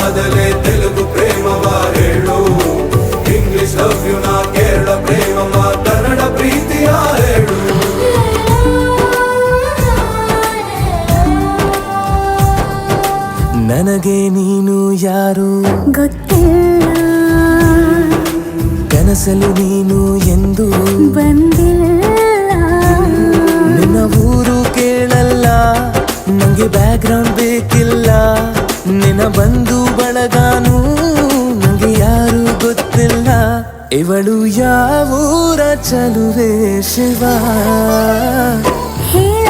ಆದಲೆ ತೆಲುಗು ಪ್ರೇಮವ ಹೇಳು, English love you ನಾ ಕೇರಳ ಪ್ರೇಮವ ಕನ್ನಡ ಪ್ರೀತಿಯ ಹೇಳು. ನನಗೆ ನೀನು ಯಾರು ಗೊತ್ತಿಲ್ಲ, ಕನಸಲು ನೀನು ಎಂದು ಬಂದಿಲ್ಲ. ನಿನ್ನ ಊರು ಕೇಳಲ್ಲ, ನಂಗೆ ಬ್ಯಾಕ್ಗ್ರೌಂಡ್ ಬೇಕಿಲ್ಲ. ನಿನ್ನ ಬಂಧು ಬಳಗಾನು ನಂಗೆ ಯಾರು ಗೊತ್ತಿಲ್ಲ. ಇವಳು ಯಾವೂರ ಚಲುವೆ ಶಿವ ಹೇಳ